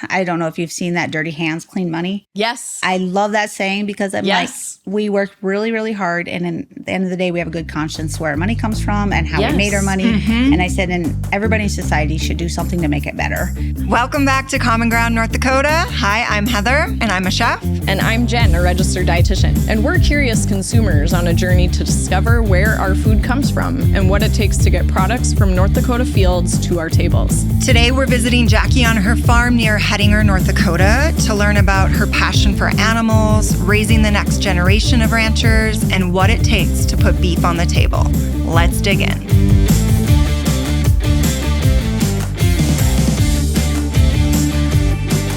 I don't know if you've seen that dirty hands, clean money. Yes. I love that saying because I'm like, we work really, really hard. And at the end of the day, we have a good conscience where our money comes from and how we made our money. And I said, and everybody in society should do something to make it better. Welcome back to Common Ground, North Dakota. Hi, I'm Heather, and I'm a chef. And I'm Jenn, a registered dietitian. And we're curious consumers on a journey to discover where our food comes from and what it takes to get products from North Dakota fields to our tables. Today, we're visiting Jackie on her farm near Hettinger, North Dakota, to learn about her passion for animals, raising the next generation of ranchers, and what it takes to put beef on the table. Let's dig in.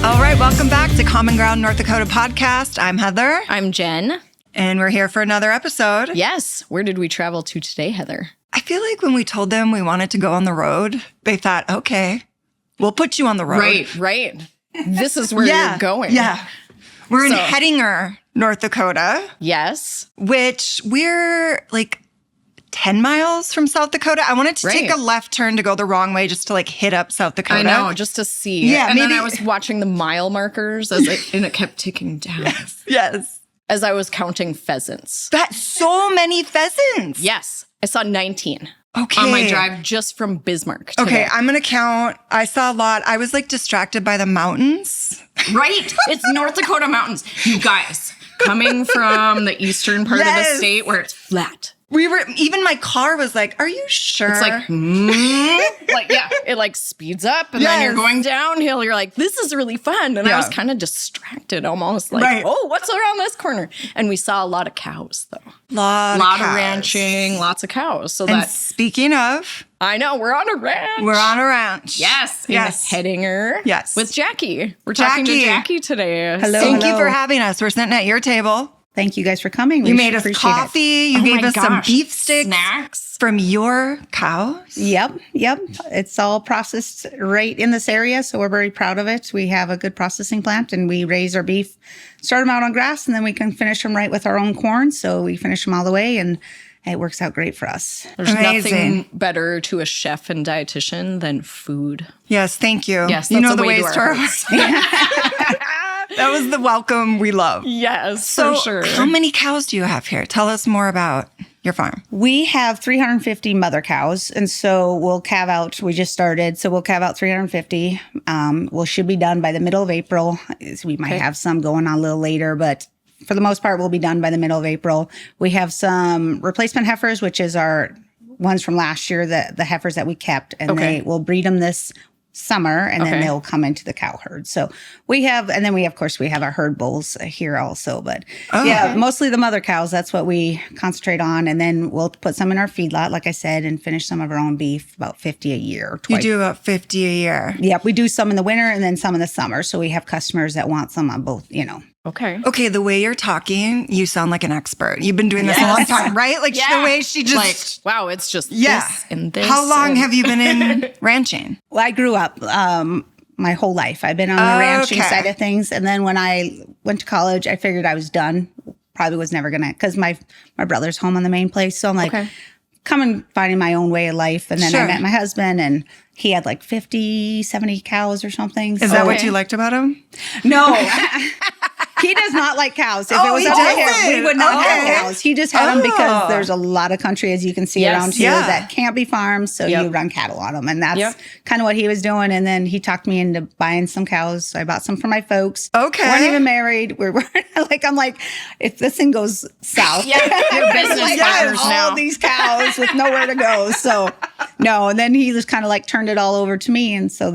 All right, welcome back to Common Ground North Dakota podcast. I'm Heather. I'm Jenn. And we're here for another episode. Yes. Where did we travel to today, Heather? I feel like when we told them we wanted to go on the road, they thought, okay, we'll put you on the road. Right. This is where you're going. Yeah. We're in Hettinger, North Dakota. Yes. Which we're like 10 miles from South Dakota. I wanted to take a left turn to go the wrong way just to like hit up South Dakota. I know, just to see. Yeah, and then I was watching the mile markers and it kept ticking down. Yes. As I was counting pheasants. That's so many pheasants. Yes. I saw 19. Okay. On my drive just from Bismarck today. Okay, I'm going to count. I saw a lot. I was like distracted by the mountains. Right. It's North Dakota mountains. You guys, coming from the eastern part of the state where it's flat. Even my car was like, are you sure? It's like, it like speeds up and then you're going downhill. You're like, this is really fun. And I was kind of distracted almost like, oh, what's around this corner? And we saw a lot of cows though. Lot of ranching, lots of cows. So and speaking of, I know, we're on a ranch. We're on a ranch. Yes. In Hettinger. Yes. With Jackie. We're talking to Jackie today. Hello. Thank you for having us. We're sitting at your table. Thank you guys for coming. You made us coffee. You gave us some beef sticks. Snacks. From your cows? Yep. It's all processed right in this area, so we're very proud of it. We have a good processing plant, and we raise our beef, start them out on grass, and then we can finish them right with our own corn. So we finish them all the way, and it works out great for us. There's nothing better to a chef and dietitian than food. Yes, thank you. Yes, you know the the way ways to our hearts. That was the welcome we love. Yes, for sure. How many cows do you have here? Tell us more about your farm. We have 350 mother cows, and so we'll calve out. We just started, so we'll calve out 350. We should be done by the middle of April. We might have some going on a little later, but for the most part, we'll be done by the middle of April. We have some replacement heifers, which is our ones from last year, the heifers that we kept, and we'll breed them this summer, and then they'll come into the cow herd. So we have, and then we have our herd bulls here also. But mostly the mother cows, that's what we concentrate on. And then we'll put some in our feedlot, like I said, and finish some of our own beef, about 50 a year. You do about 50 a year. Yep, we do some in the winter and then some in the summer. So we have customers that want some on both, Okay, the way you're talking, you sound like an expert. You've been doing this a long time, right? Like the way she just... Like, wow, it's just this and this. How long have you been in ranching? Well, I grew up my whole life. I've been on the ranching side of things. And then when I went to college, I figured I was done. Probably was never going to, because my brother's home on the main place. So I'm like, coming, finding my own way of life. And then I met my husband, and he had like 50, 70 cows or something. Is that what you liked about him? No. He does not like cows. If it was up to him, we would not have cows. He just had them because there's a lot of country, as you can see around here, that can't be farmed. So you run cattle on them. And that's kind of what he was doing. And then he talked me into buying some cows. So I bought some for my folks. Okay. Weren't even married. We're like, I'm like, if this thing goes south, your business partners now. All these cows with nowhere to go. So no. And then he just kind of like turned it all over to me. And so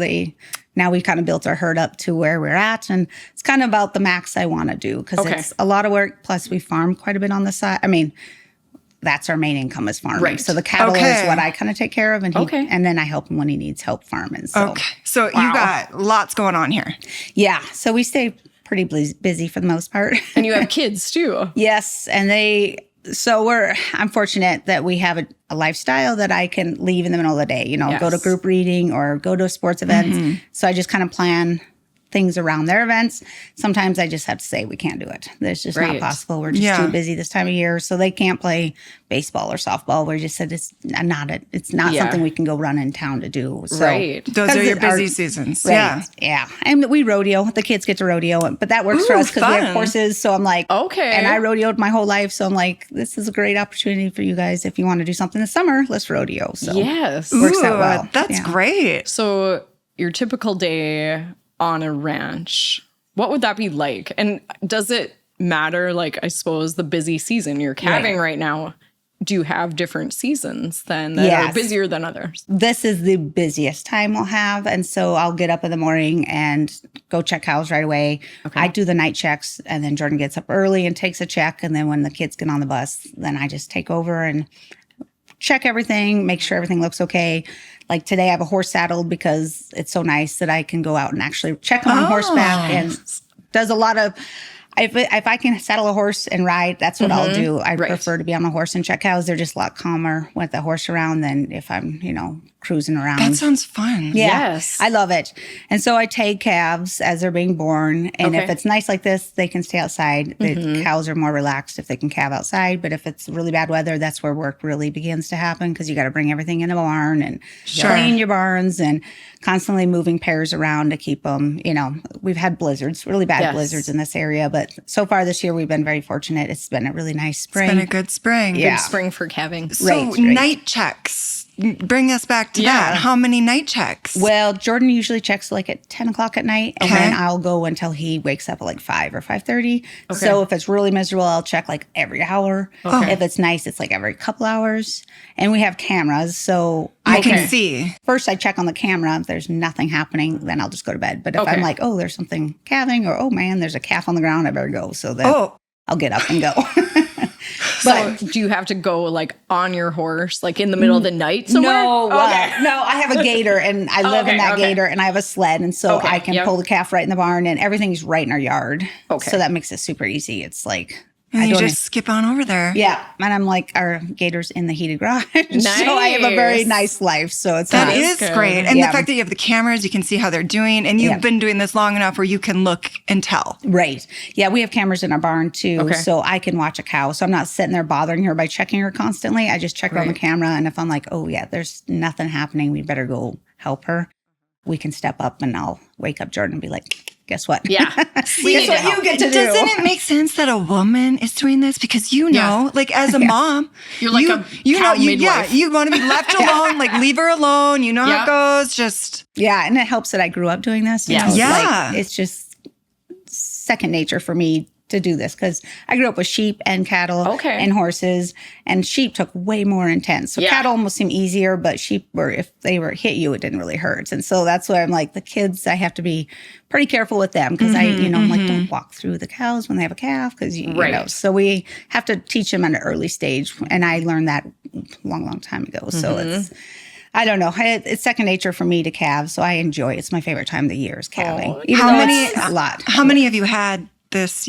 now we kind of built our herd up to where we're at. And it's kind of about the max I want to do, because it's a lot of work. Plus we farm quite a bit on the side. I mean, that's our main income is farming. Right. So the cattle is what I kind of take care of. And and then I help him when he needs help farming. So, so you got lots going on here. Yeah. So we stay pretty busy for the most part. And you have kids too. Yes. And I'm fortunate that we have a lifestyle that I can leave in the middle of the day, go to group reading or go to sports events. So I just kind of plan things around their events. Sometimes I just have to say we can't do it. That's just not possible. We're just too busy this time of year. So they can't play baseball or softball. We just said it's not something we can go run in town to do. So, those are your busy seasons. Right. Yeah. And we rodeo. The kids get to rodeo, but that works for us because we have horses. So I'm like, okay. And I rodeoed my whole life. So I'm like, this is a great opportunity for you guys. If you want to do something this summer, let's rodeo. So yes. Works out well. That's great. So your typical day on a ranch, what would that be like? And does it matter, like, I suppose the busy season you're calving right now, do you have different seasons then that are busier than others? This is the busiest time we'll have. And so I'll get up in the morning and go check cows right away. Okay. I do the night checks, and then Jordan gets up early and takes a check. And then when the kids get on the bus, then I just take over and check everything, make sure everything looks okay. Like today I have a horse saddled because it's so nice that I can go out and actually check on horseback, and does a lot of, if I can saddle a horse and ride, that's what I'll do. I prefer to be on the horse and check cows. They're just a lot calmer with the horse around than if I'm, cruising around. That sounds fun. Yeah, yes. I love it. And so I tag calves as they're being born. And if it's nice like this, they can stay outside. The cows are more relaxed if they can calve outside. But if it's really bad weather, that's where work really begins to happen, because you got to bring everything in a barn and clean your barns and constantly moving pairs around to keep them, we've had blizzards, really bad blizzards in this area. But so far this year, we've been very fortunate. It's been a really nice spring. It's been a good spring. Yeah. Good spring for calving. So night checks. Bring us back to that. How many night checks? Well, Jordan usually checks like at 10 o'clock at night, and then I'll go until he wakes up at like 5 or 5:30. Okay. So if it's really miserable, I'll check like every hour. Okay. If it's nice, it's like every couple hours. And we have cameras, so I can see. First, I check on the camera. If there's nothing happening, then I'll just go to bed. But if I'm like, oh, there's something calving, or oh man, there's a calf on the ground, I better go. So then I'll get up and go. So do you have to go like on your horse, like in the middle of the night somewhere? No, no, I have a gator, and I live in that gator, and I have a sled, and so I can pull the calf right in the barn, and everything's right in our yard. Okay. So that makes it super easy. It's like, and you just skip on over there. Yeah. And I'm like, our gator's in the heated garage. Nice. So I have a very nice life. So it's that is great. And the fact that you have the cameras, you can see how they're doing. And you've been doing this long enough where you can look and tell. Right. Yeah, we have cameras in our barn too. Okay. So I can watch a cow. So I'm not sitting there bothering her by checking her constantly. I just check her on the camera. And if I'm like, oh yeah, there's nothing happening, we better go help her, we can step up, and I'll wake up Jordan and be like, guess what? Yeah. Guess what you get to do. Doesn't it make sense that a woman is doing this? Because like as a mom, you're like midwife. you want to be left alone, like leave her alone. You know how it goes. Just and it helps that I grew up doing this. Like, it's just second nature for me to do this, because I grew up with sheep and cattle and horses, and sheep took way more intense. So cattle almost seemed easier, but sheep if they were hit you, it didn't really hurt. And so that's why I'm like, the kids, I have to be pretty careful with them, because I'm like, don't walk through the cows when they have a calf, because you know. So we have to teach them at an early stage, and I learned that long time ago. So it's, I don't know. It's second nature for me to calve, so I enjoy it. It's my favorite time of the year is calving. A lot. How many have you had this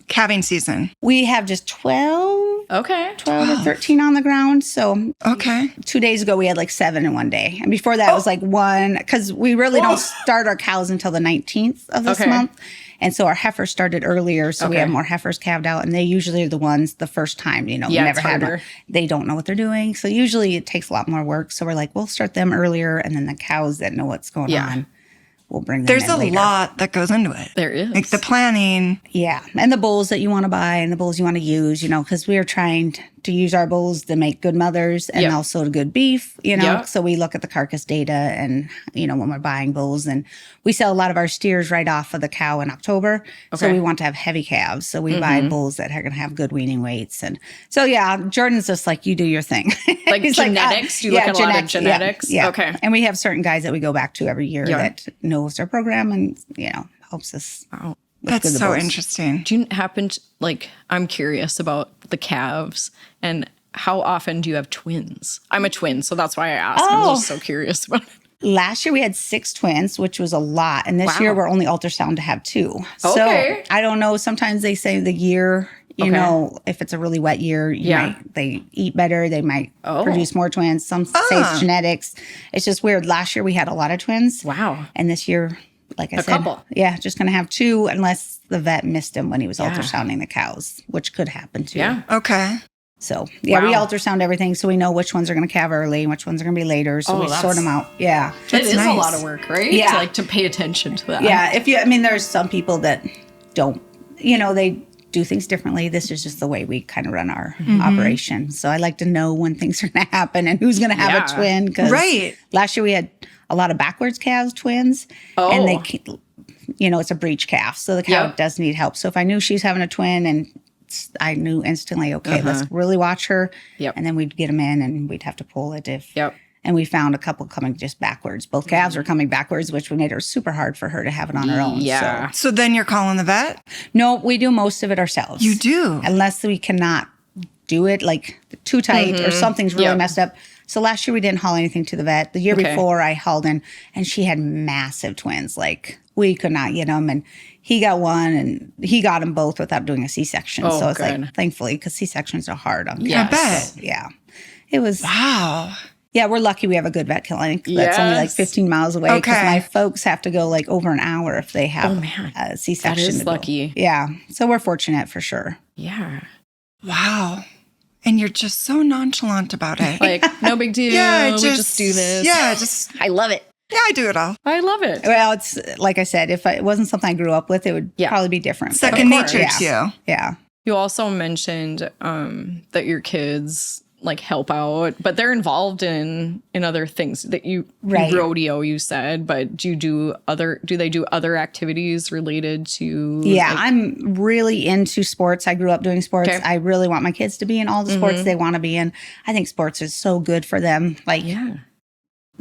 calving season? We have just 12. 12 or 13 on the ground. So 2 days ago, we had like 7 in one day. And before that, it was like 1, because we really don't start our cows until the 19th of this month. And so our heifers started earlier, so we have more heifers calved out, and they usually are the ones the first time, never had one. They don't know what they're doing. So usually it takes a lot more work. So we're like, we'll start them earlier, and then the cows that know what's going on, we'll bring them in later. There's a lot that goes into it. There is. Like the planning. Yeah. And the bulls that you want to buy and the bulls you want to use, because we are trying to use our bulls to make good mothers and also to good beef, So we look at the carcass data and, when we're buying bulls, and we sell a lot of our steers right off of the cow in October. So we want to have heavy calves. So we buy bulls that are going to have good weaning weights. And so, Jordan's just like, you do your thing. Like genetics? You look at a lot of genetics? Yeah. Okay. And we have certain guys that we go back to every year that knows our program and, helps us. Wow. That's so interesting. Do you happen to, I'm curious about the calves, and how often do you have twins? I'm a twin, so that's why I asked. I'm just so curious about it. Last year we had 6 twins, which was a lot. And this year we're only ultrasound to have 2. So I don't know. Sometimes they say the year, if it's a really wet year, they eat better. They might produce more twins. Some say it's genetics. It's just weird. Last year we had a lot of twins. Wow. And this year like I A said, couple. yeah, just going to have 2 unless the vet missed him when he was ultrasounding the cows, which could happen too. Yeah. Okay. So, yeah, we Wow. ultrasound everything so we know which ones are going to calve early and which ones are going to be later. So we sort them out. Yeah. It is nice. a lot of work, right? Yeah. To pay attention to that. Yeah. There's some people that don't, they do things differently. This is just the way we kind of run our operation. So I like to know when things are going to happen and who's going to have a twin. 'Cause Right. last year we had a lot of backwards calves twins. Oh. And it's a breech calf. So the cow does need help. So if I knew she was having a twin and I knew instantly, okay, let's really watch her. Yep. And then we'd get them in and we'd have to pull it if. Yep. And we found a couple coming just backwards. Both calves were coming backwards, which made it super hard for her to have it on her own. Yeah. So then you're calling the vet? No, we do most of it ourselves. You do? Unless we cannot do it, like too tight or something's really messed up. So last year we didn't haul anything to the vet. The year before I hauled in, and she had massive twins. Like we could not get them, and he got one, and he got them both without doing a C-section. Oh, so it's good. like, thankfully, because C-sections are hard on Yes. calves. I bet. So, yeah, it was. Wow. Yeah, we're lucky we have a good vet clinic that's only like Yes. 15 miles away because Okay. my folks have to go like over an hour if they have a C-section. That is to do. lucky. Yeah, so we're fortunate for sure. Yeah. Wow. And you're just so nonchalant about it. Like, no big deal. yeah, we just do this. Yeah, just I love it. yeah, I do it all. I love it. Well, it's like I said, if it wasn't something I grew up with, it would probably be different. Second course. nature to you. Yeah. You also mentioned that your kids like help out, but they're involved in other things that you rodeo, you said, but do they do other activities related to? Yeah, I'm really into sports. I grew up doing sports. Okay. I really want my kids to be in all the sports they want to be in. I think sports is so good for them. Like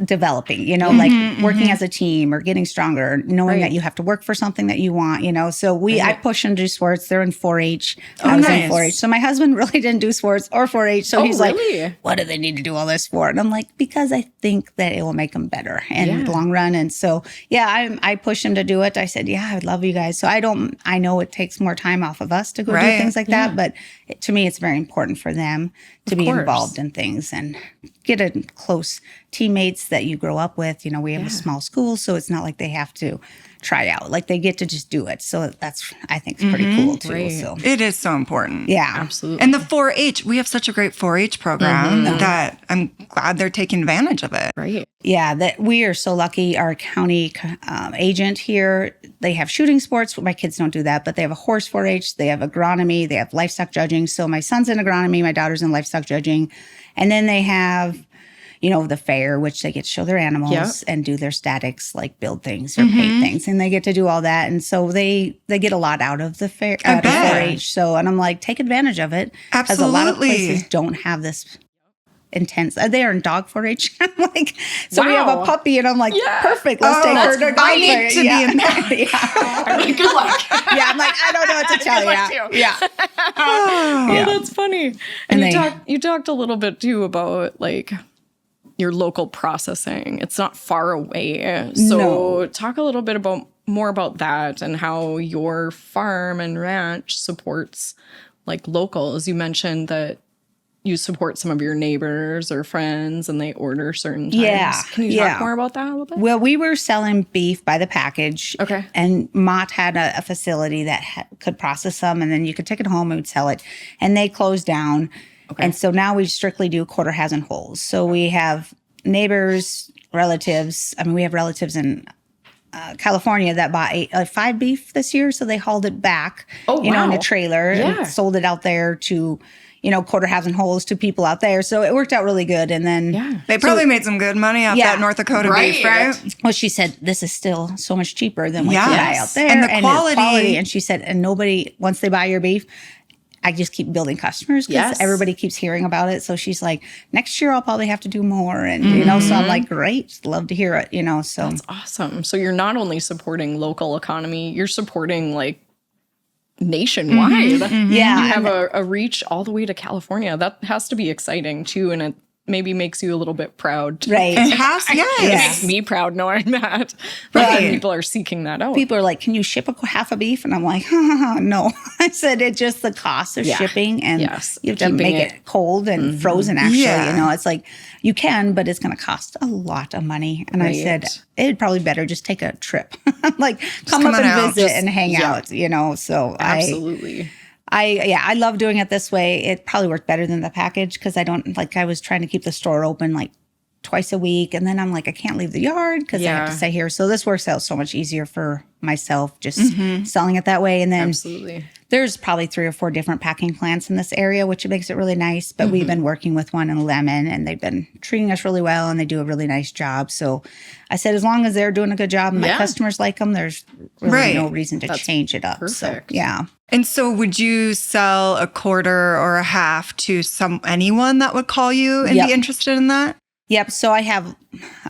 developing, like working as a team or getting stronger, knowing that you have to work for something that you want, So I push them to do sports. They're in 4-H. I was in 4-H. So my husband really didn't do sports or 4-H. So he's like, what do they need to do all this for? And I'm like, because I think that it will make them better in the long run. And so, I push him to do it. I said, I would love you guys. So I know it takes more time off of us to go do things like that. But to me, it's very important for them to be involved in things and get a close teammates that you grow up with. We have a small school, so it's not like they have to try out. Like they get to just do it. So that's, I think, it's pretty cool too. Right. So It is so important. yeah, Absolutely. And the 4-H, we have such a great 4-H program that I'm glad they're taking advantage of it. Right. yeah, that we are so lucky. Our county agent here, they have shooting sports. My kids don't do that, but they have a horse 4-H. They have agronomy. They have livestock judging. So my son's in agronomy. My daughter's in livestock judging. And then they have, the fair, which they get to show their animals and do their statics, like build things or paint things. And they get to do all that. And so they get a lot out of the fair, out of 4-H. So, and I'm like, take advantage of it. Because a lot of places don't have this intense. They are in dog 4-H. I'm like, so we have a puppy, and I'm like, perfect. Let's take her to dog I need to be in that. Good luck. Yeah, I'm like, I don't know what to tell you. Yeah. Oh, that's funny. And you talked a little bit too about like your local processing. It's not far away. So talk a little bit more about that and how your farm and ranch supports like locals. You mentioned that you support some of your neighbors or friends and they order certain times. Yeah. Can you talk more about that a little bit? Well, we were selling beef by the package. Okay. And Mott had a facility that could process them, and then you could take it home and we'd sell it. And they closed down. Okay. And so now we strictly do quarter halves and wholes. So we have neighbors, relatives. I mean, we have relatives in California that bought 5 beef this year. So they hauled it back, in a trailer and sold it out there to, quarter halves and wholes to people out there. So it worked out really good. And then they probably made some good money off that North Dakota beef, right? Well, she said, this is still so much cheaper than what you buy out there. And the quality. And she said, and nobody, once they buy your beef, I just keep building customers because everybody keeps hearing about it. So she's like, next year I'll probably have to do more. And, so I'm like, great. Love to hear it, so. That's awesome. So you're not only supporting local economy, you're supporting like nationwide. Yeah. You have a reach all the way to California. That has to be exciting too. And maybe makes you a little bit proud. Right. It has, It makes me proud knowing that. Right. People are seeking that out. People are like, can you ship half a beef? And I'm like, no. I said, it's just the cost of shipping, and you have to Keeping make it cold and frozen, actually. Yeah. You know, it's like, you can, but it's going to cost a lot of money. And I said, it'd probably better just take a trip. Like, come up and visit and hang out, you know. So Absolutely. I love doing it this way. It probably worked better than the package, because I was trying to keep the store open like twice a week. And then I'm like, I can't leave the yard because I have to stay here. So this works out so much easier for myself, just selling it that way. And then there's probably 3 or 4 different packing plants in this area, which makes it really nice. But we've been working with one in Lemon, and they've been treating us really well, and they do a really nice job. So I said, as long as they're doing a good job and my customers like them, there's really no reason to change it up. Perfect. So, yeah. And so would you sell a quarter or a half to anyone that would call you and be interested in that? Yep. So I have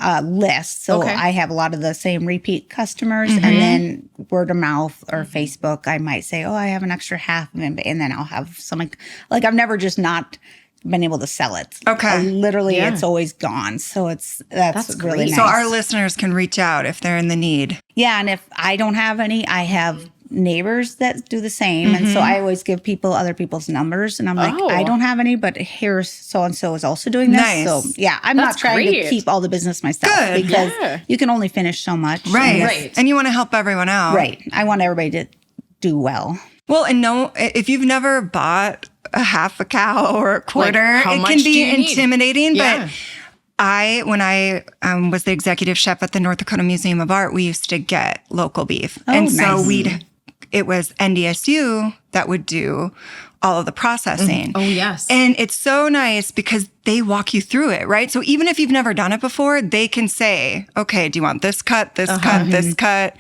a list. So I have a lot of the same repeat customers, and then word of mouth or Facebook, I might say, I have an extra half, and then I'll have something like I've never just not been able to sell it. Okay. Literally, it's always gone. So that's really great. nice. So our listeners can reach out if they're in the need. Yeah. And if I don't have any, I have neighbors that do the same. And so I always give people other people's numbers, and I'm like, I don't have any, but here's so-and-so is also doing this. Nice. So yeah, I'm not trying to keep all the business myself, because you can only finish so much. Right. And you want to help everyone out. Right. I want everybody to do well. Well, and if you've never bought a half a cow or a quarter, how it much can do be you need? intimidating, but when I was the executive chef at the North Dakota Museum of Art, we used to get local beef. And so it was NDSU that would do all of the processing. Oh, yes. And it's so nice because they walk you through it, right? So even if you've never done it before, they can say, okay, do you want this cut, this cut, this cut?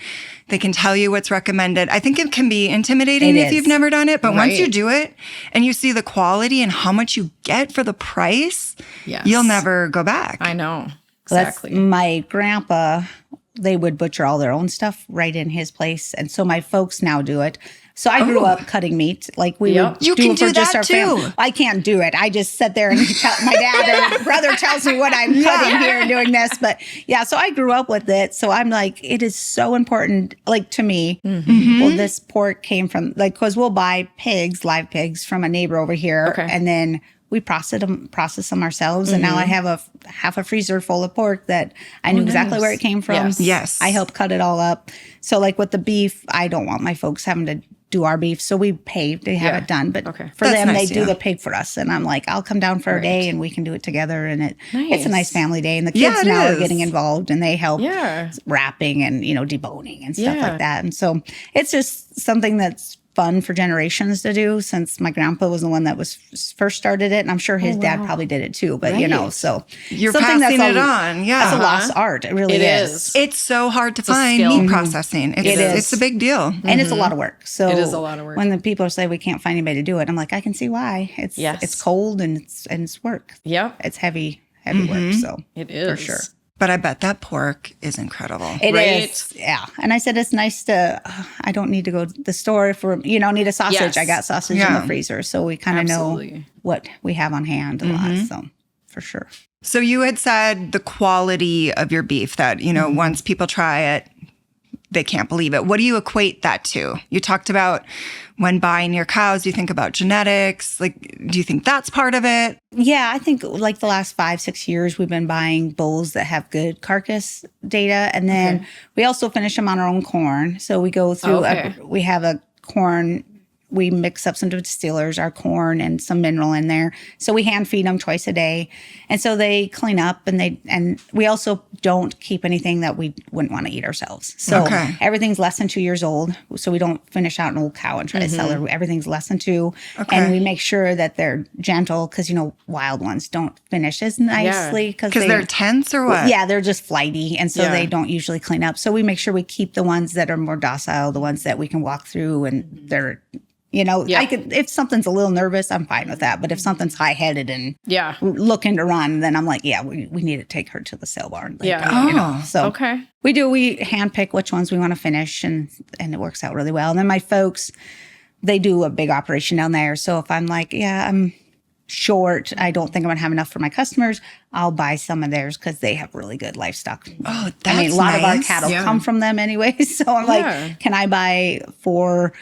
They can tell you what's recommended. I think it can be intimidating if you've never done it, but once you do it and you see the quality and how much you get for the price, you'll never go back. I know. Exactly. My grandpa, they would butcher all their own stuff right in his place. And so my folks now do it. So I grew up cutting meat. Like we would You can it for do just that our too. family. I can't do it. I just sit there and my dad or brother tells me what I'm cutting here and doing this. But yeah, so I grew up with it. So I'm like, it is so important, like to me. Well, this pork came from, like, because we'll buy live pigs from a neighbor over here. And then we process them ourselves. And now I have half a freezer full of pork that I knew exactly where it came from. Yes. I helped cut it all up. So like with the beef, I don't want my folks having to do our beef. So we pay to have it done. But for That's them, nice, they do the pig for us. And I'm like, I'll come down for a day and we can do it together. And it's a nice family day. And the kids now are getting involved, and they help wrapping and, deboning and stuff like that. And so it's just something that's fun for generations to do, since my grandpa was the one that was first started it, and I'm sure his dad probably did it too. But so you're something passing that's it on. Yeah, it's a lost art. It really is. It's so hard to find meat processing. It's a big deal, and it's a lot of work. So it is a lot of work. When the people say we can't find anybody to do it, I'm like, I can see why. It's cold and it's work. Yep, it's heavy work. So it is for sure. But I bet that pork is incredible. It is, yeah. And I said, it's nice to, I don't need to go to the store for, need a sausage. Yes. I got sausage in the freezer. So we kind of know what we have on hand a lot. So for sure. So you had said the quality of your beef that, once people try it, they can't believe it. What do you equate that to? You talked about when buying your cows, you think about genetics. Like, do you think that's part of it? Yeah, I think like the last 5-6 years, we've been buying bulls that have good carcass data. And then we also finish them on our own corn. So we go through, we have a corn, we mix up some distillers, our corn, and some mineral in there. So we hand feed them twice a day. And so they clean up, and we also don't keep anything that we wouldn't want to eat ourselves. So everything's less than 2 years old. So we don't finish out an old cow and try to sell her. Everything's less than 2. And we make sure that they're gentle, because, wild ones don't finish as nicely. Because they're tense or what? Yeah, they're just flighty. And so they don't usually clean up. So we make sure we keep the ones that are more docile, the ones that we can walk through, and they're if something's a little nervous, I'm fine with that. But if something's high-headed and looking to run, then I'm like, we need to take her to the sale barn. So we handpick which ones we want to finish, and it works out really well. And then my folks, they do a big operation down there. So if I'm like, short, I don't think I'm going to have enough for my customers, I'll buy some of theirs because they have really good livestock. Oh, that's I mean, a lot of our nice. cattle come from them anyway. So I'm like, can I buy 4,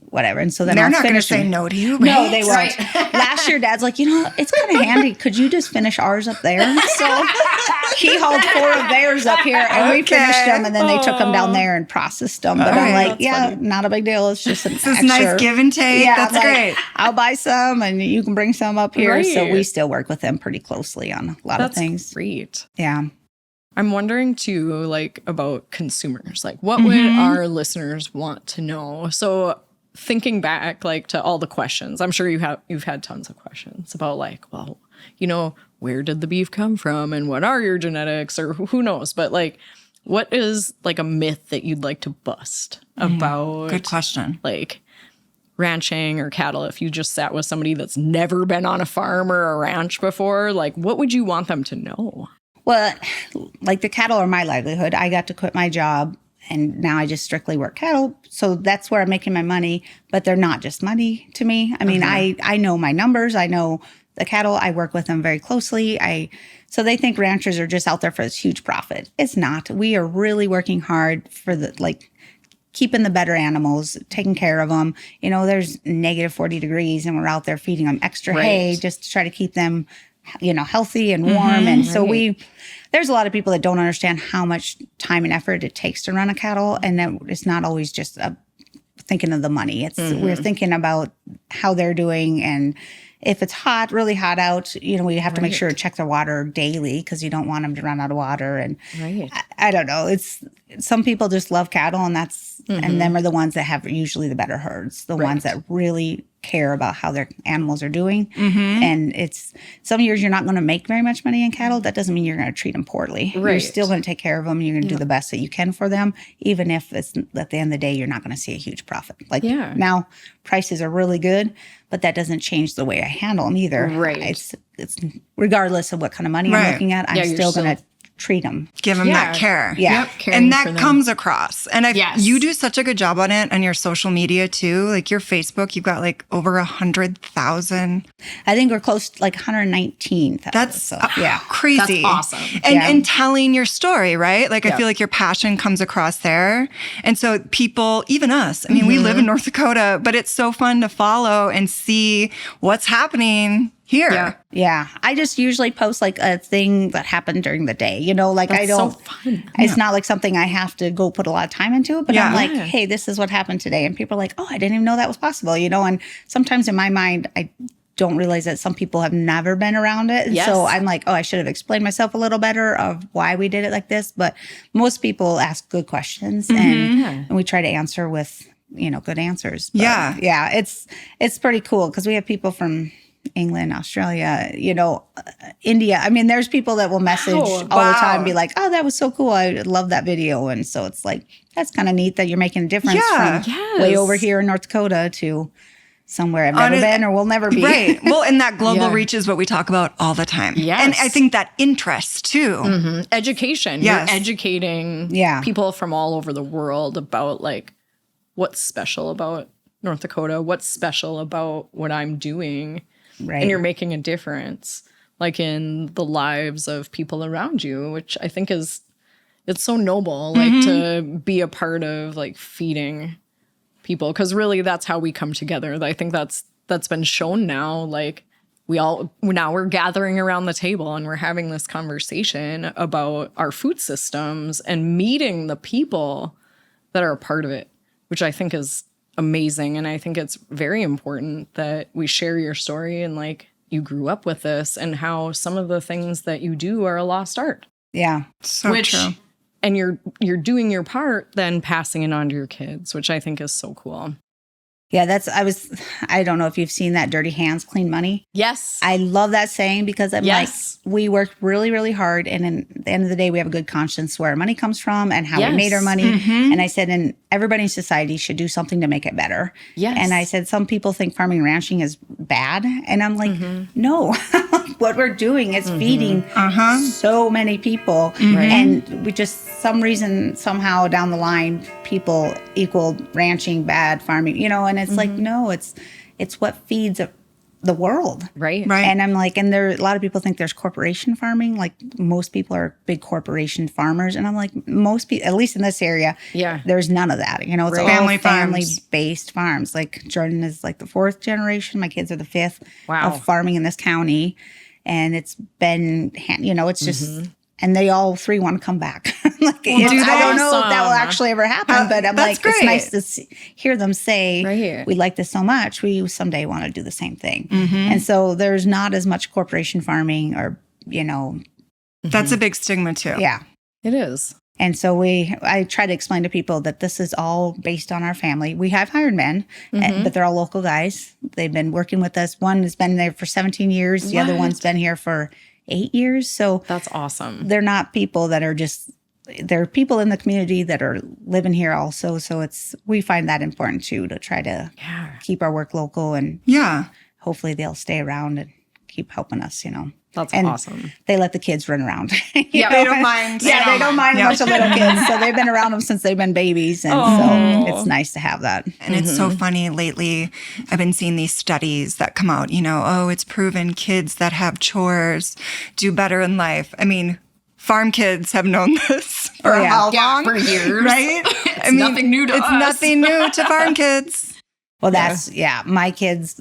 whatever. And so then they're I'll not going to finish say them. no to you. No, right? they won't. Last year, Dad's like, it's kind of handy. Could you just finish ours up there? So he hauled 4 of theirs up here, and we finished them, and then they took them down there and processed them. But I'm like, not a big deal. It's just an extra. It's nice give and take. Yeah, that's great. I'll buy some, and you can bring some up here. Right. So we still work with them pretty closely on a lot of things. That's great. Yeah. I'm wondering too, like, about consumers. Like, what would our listeners want to know? So thinking back, like, to all the questions, I'm sure you've had tons of questions about, like, well, where did the beef come from, and what are your genetics, or who knows? But like, what is like a myth that you'd like to bust about? Good question. Like ranching or cattle. If you just sat with somebody that's never been on a farm or a ranch before, like, what would you want them to know? Well, like the cattle are my livelihood. I got to quit my job, and now I just strictly work cattle. So that's where I'm making my money. But they're not just money to me. I mean, I know my numbers. I know the cattle. I work with them very closely. So they think ranchers are just out there for this huge profit. It's not. We are really working hard for keeping the better animals, taking care of them. There's negative 40 degrees, and we're out there feeding them extra hay just to try to keep them healthy and warm. And so there's a lot of people that don't understand how much time and effort it takes to run a cattle. And that it's not always just thinking of the money. It's we're thinking about how they're doing. And if it's really hot out, we have to make sure to check their water daily because you don't want them to run out of water. And I don't know. Some people just love cattle, and and them are the ones that have usually the better herds, the ones that really care about how their animals are doing. And it's some years you're not going to make very much money in cattle. That doesn't mean you're going to treat them poorly. You're still going to take care of them. You're going to do the best that you can for them, even if it's at the end of the day, you're not going to see a huge profit. Now prices are really good, but that doesn't change the way I handle them either. It's regardless of what kind of money I'm looking at, I'm still going to treat them. Give them that care. Yeah. And that comes across. And you do such a good job on it on your social media too. Like your Facebook, you've got like over 100,000. I think we're close to like 119,000. That's crazy. That's awesome. And telling your story, right? Like I feel like your passion comes across there. And so people, even us, I mean, we live in North Dakota, but it's so fun to follow and see what's happening here. Yeah. I just usually post like a thing that happened during the day, That's I don't, so fun. It's not like something I have to go put a lot of time into, but I'm like, hey, this is what happened today. And people are like, oh, I didn't even know that was possible, and sometimes in my mind, I don't realize that some people have never been around it. And so I'm like, oh, I should have explained myself a little better of why we did it like this. But most people ask good questions and we try to answer with, good answers. But yeah, it's pretty cool because we have people from England, Australia, India. I mean, there's people that will message all the time and be like, oh, that was so cool. I love that video. And so it's like, that's kind of neat that you're making a difference from way over here in North Dakota to somewhere I've never been or will never be. Right. Well, and that global reach is what we talk about all the time. Yes. And I think that interest too. Education. Yes. You're educating people from all over the world about like what's special about North Dakota, what's special about what I'm doing. Right. And you're making a difference, like in the lives of people around you, which I think it's so noble, like to be a part of like feeding people. Because really that's how we come together. I think that's been shown now. Like we're gathering around the table and we're having this conversation about our food systems and meeting the people that are a part of it, which I think is amazing. And I think it's very important that we share your story and like you grew up with this and how some of the things that you do are a lost art. Yeah. So true. And you're doing your part, then passing it on to your kids, which I think is so cool. Yeah, I don't know if you've seen that Dirty Hands, Clean Money. Yes. I love that saying because I'm like, we worked really, really hard. And at the end of the day, we have a good conscience where our money comes from and how we made our money. And I said, and everybody in society should do something to make it better. Yes. And I said, some people think farming and ranching is bad. And I'm like, no, what we're doing is feeding so many people. And we just, some reason, somehow down the line, people equaled ranching bad, farming, and it's like, no, it's what feeds the world. Right. And I'm like, and a lot of people think there's corporation farming. Like most people are big corporation farmers. And I'm like, most people, at least in this area, there's none of that. You know, it's all family-based farms. Like Jordan is like the 4th generation. My kids are the 5th of farming in this county. And it's been, you know, it's just, and they all 3 want to come back. Like, I don't know if that will actually ever happen, but I'm like, great. It's nice to hear them say, we like this so much, we someday want to do the same thing. And so there's not as much corporation farming or, you know. That's a big stigma too. Yeah. It is. And so I try to explain to people that this is all based on our family. We have hired men, but they're all local guys. They've been working with us. One has been there for 17 years. The other one's been here for 8 years. So that's awesome. They're not people that are just, they're people in the community that are living here also. So we find that important too, to try to keep our work local, and hopefully they'll stay around and keep helping us, you know. That's awesome. They let the kids run around. They don't mind. They don't mind much of little kids. So they've been around them since they've been babies. And so it's nice to have that. And it's so funny lately. I've been seeing these studies that come out, you know, it's proven kids that have chores do better in life. I mean, farm kids have known this for how long? For years. Right? It's nothing new to us. It's nothing new to farm kids. Well, that's, my kids,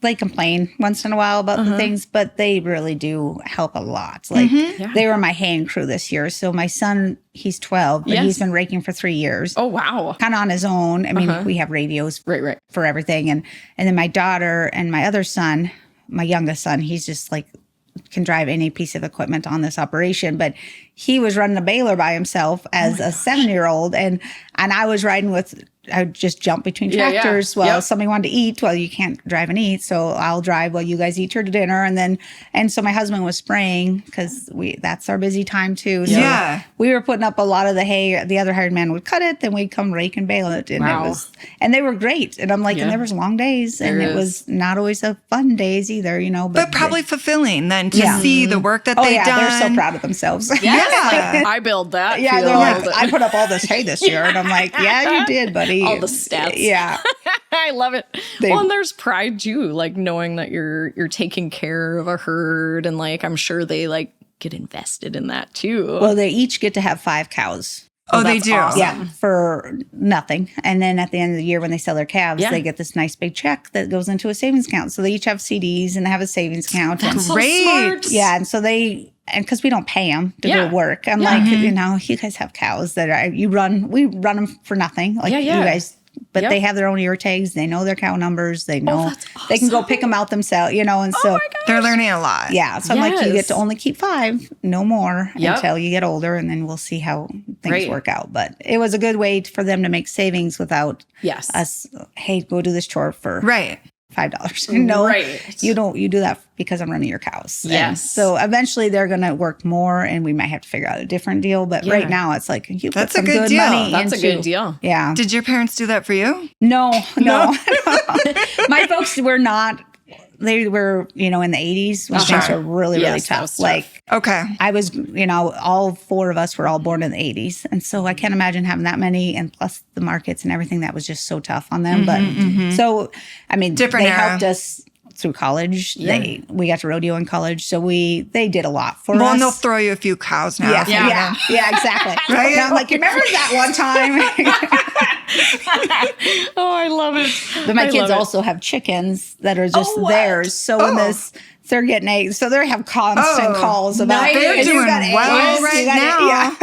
they complain once in a while about the things, but they really do help a lot. Like they were my haying crew this year. So my son, he's 12, but he's been raking for 3 years. Oh, wow. Kind of on his own. I mean, we have radios for everything. And then my daughter and my other son, my youngest son, he's just like, can drive any piece of equipment on this operation, but he was running a baler by himself as a 7-year-old. And I was riding I would just jump between tractors while somebody wanted to eat. Well, you can't drive and eat, so I'll drive while you guys eat your dinner. And so my husband was spraying, because that's our busy time too. So we were putting up a lot of the hay. The other hired man would cut it, then we'd come rake and bale it. And and they were great. And I'm like, and there was long days, and it was not always a fun days either, you know. But probably fulfilling then to see the work that they've done. They're so proud of themselves. Like, I build that. Yeah, they're like, I put up all this hay this year, and I'm like, yeah, you did, buddy. All the stats. Yeah. I love it. Well, and there's pride too, like knowing that you're taking care of a herd, and like I'm sure they like get invested in that too. Well, they each get to have 5 cows. Oh, they do? Awesome. Yeah, for nothing. And then at the end of the year, when they sell their calves, they get this nice big check that goes into a savings account. So they each have CDs and they have a savings account. That's so smart. Yeah, and so and because we don't pay them to go work, I'm like, you know, you guys have cows that we run them for nothing. Like you guys. But they have their own ear tags. They know their cow numbers. They know they can go pick them out themselves, you know. And so they're learning a lot. Yeah. So I'm like, you get to only keep 5, no more until you get older. And then we'll see how things work out. But it was a good way for them to make savings without us, hey, go do this chore for $5. No, you do that because I'm running your cows. Yes. And so eventually they're going to work more, and we might have to figure out a different deal. But right now it's like, you put some good money. That's a good deal. Yeah. Did your parents do that for you? No. My folks were not. They were, you know, in the 80s when things were really, really tough. Like, I was, you know, all 4 of us were all born in the 80s. And so I can't imagine having that many, and plus the markets and everything that was just so tough on them. So, I mean, they helped us through college. We got to rodeo in college. So they did a lot for us. Well, and they'll throw you a few cows now. Yeah, exactly. Right? And I'm like, you remember that one time? Oh, I love it. But my kids also have chickens that are just theirs. So when they're getting eggs, so they have constant calls about they're doing well right now.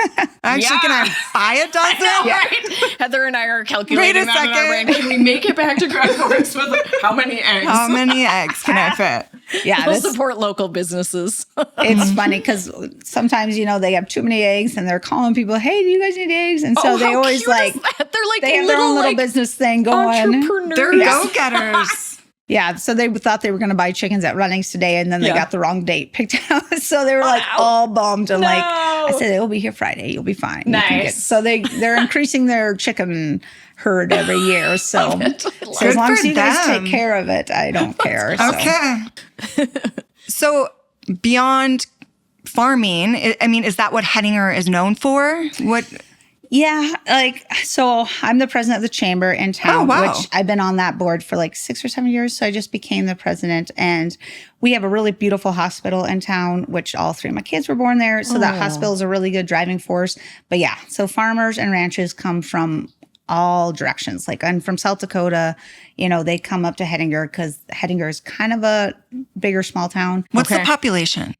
Actually, can I buy a dozen? Right. Heather and I are calculating that in our brain. Can we make it back to Grand Forks with how many eggs? How many eggs can I fit? Yeah, we'll support local businesses. It's funny because sometimes, you know, they have too many eggs and they're calling people, hey, do you guys need eggs? And so they always like, they're like, they have their own little business thing going. They're go-getters. Yeah, so they thought they were going to buy chickens at Runnings today, and then they got the wrong date picked out. So they were like all bummed. And like, I said, they'll be here Friday. You'll be fine. Nice. So they're increasing their chicken herd every year. So as long as you guys take care of it, I don't care. So. Okay. So beyond farming, I mean, is that what Hettinger is known for? What? Yeah, so I'm the president of the chamber in town, Oh, wow. which I've been on that board for like 6 or 7 years. So I just became the president, and we have a really beautiful hospital in town, which all 3 of my kids were born there. So that hospital is a really good driving force. But yeah, so farmers and ranches come from all directions. Like I'm from South Dakota, they come up to Hettinger because Hettinger is kind of a bigger small town. What's the population?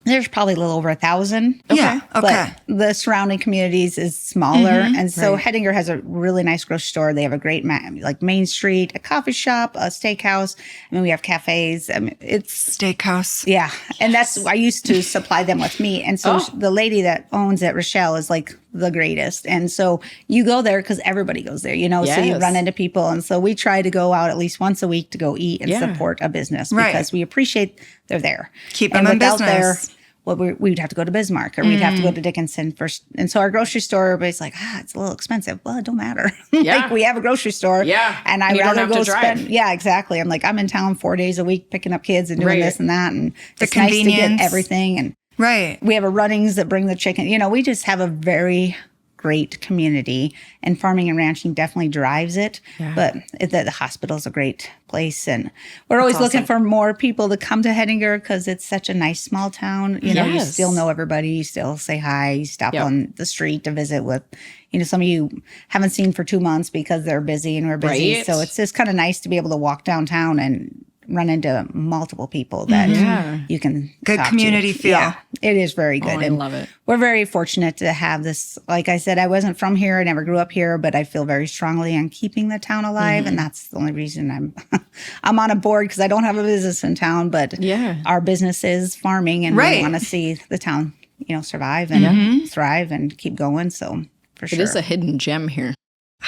There's probably a little over 1,000. Yeah. Okay. But the surrounding communities is smaller. And so Hettinger has a really nice grocery store. They have a great, Main Street, a coffee shop, a steakhouse. I mean, we have cafes. I mean, it's Steakhouse. Yeah. And I used to supply them with meat. And so the lady that owns it, Rochelle, is like the greatest. And so you go there because everybody goes there, so you run into people. And so we try to go out at least once a week to go eat and support a business because we appreciate they're there. Keep them in business. We'd have to go to Bismarck or we'd have to go to Dickinson first. And so our grocery store, everybody's like, it's a little expensive. Well, it don't matter. Like we have a grocery store. Yeah. And I'd rather go spend. Yeah, exactly. I'm like, I'm in town 4 days a week picking up kids and doing this and that. And it's nice to get everything. And we have a Runnings that bring the chicken. We just have a very great community, and farming and ranching definitely drives it. But the hospital is a great place, and we're always looking for more people to come to Hettinger because it's such a nice small town. You still know everybody, you still say hi, you stop on the street to visit with, some of you haven't seen for 2 months because they're busy and we're busy. So it's just kind of nice to be able to walk downtown and run into multiple people that you can good talk community to. feel. Yeah, it is very good. I love it. We're very fortunate to have this. Like I said, I wasn't from here. I never grew up here, but I feel very strongly on keeping the town alive. And that's the only reason I'm on a board, because I don't have a business in town, but our business is farming, and we want to see the town, survive and thrive and keep going. So for sure. It is a hidden gem here.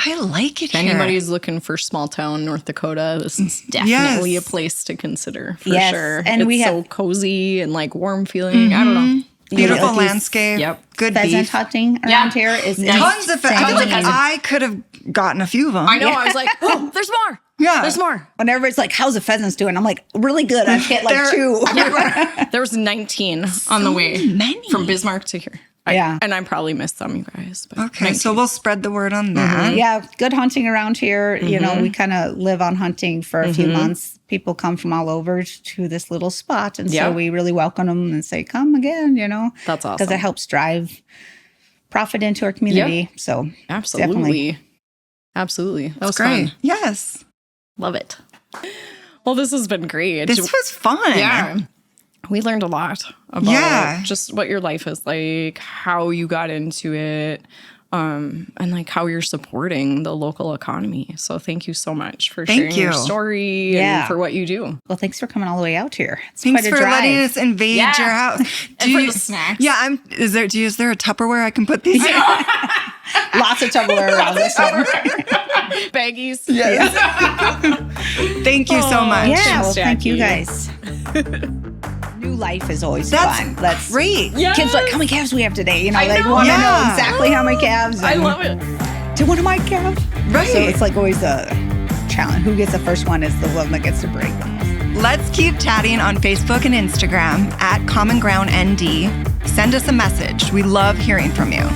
I like it If anybody's looking for small town North Dakota, this is definitely a place to consider for sure. And it's so cozy and like warm feeling. I don't know. Beautiful landscape. Yep. Good pheasant hunting around here is tons of pheasants. I could have gotten a few of them. I know. I was like, oh, there's more. Yeah. There's more. When everybody's like, how's the pheasants doing? I'm like, really good. I've hit like 2. There was 19 on the way from Bismarck to here. And I probably missed some, you guys. But okay, so we'll spread the word on that. Yeah, good hunting around here. We kind of live on hunting for a few months. People come from all over to this little spot. And so we really welcome them and say, come again, That's awesome. Because it helps drive profit into our community. Yep. So absolutely. Absolutely. That was great. Fun. Yes. Love it. Well, this has been great. This was fun. Yeah. We learned a lot about just what your life is like, how you got into it, and like how you're supporting the local economy. So thank you so much for sharing your story and for what you do. Well, thanks for coming all the way out here. It's thanks quite a for drive. letting us invade your house. And for the snacks. Yeah, is there a Tupperware I can put these in? Lots of Tupperware around this one. Baggies. Yes. Thank you so much. Yeah, well, thank you guys. New life is always fun. That's great. Yes. Kids like, how many calves we have today? They want to know exactly how many calves. I love it. Do one of my calves? Right. So it's like always a challenge. Who gets the first one is the one that gets to break them. Let's keep chatting on Facebook and Instagram at Common Ground ND. Send us a message. We love hearing from you.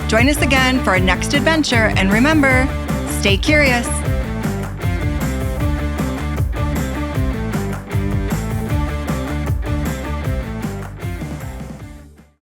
Join us again for our next adventure. And remember, stay curious.